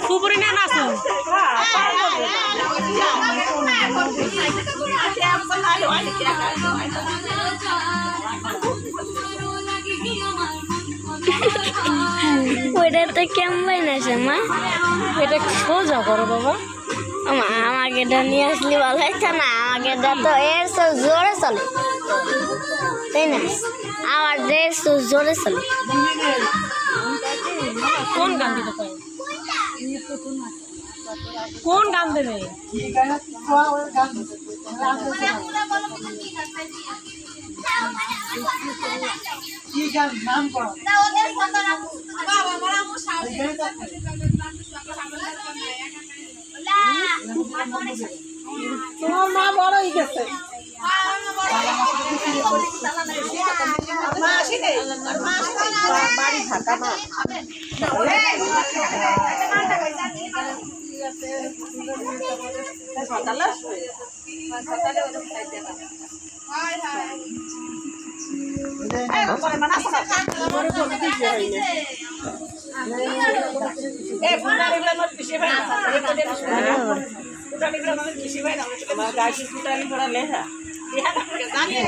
সুপুরি না নাচো ওইটা তো কেমন আছে মা? এটা সোজা করো বাবা। আমাকে এটা নিয়ে আসলে ভালো হচ্ছে না, আমাকে এটা তো এর সব জোরে চলে, তাই না? আমার ড্রেস তো জোরে চলে। কোন গান দিতে পারে? কোন গান দেবে? তোমার মা বড় হয়ে গেছে। বাড়ি থাকা না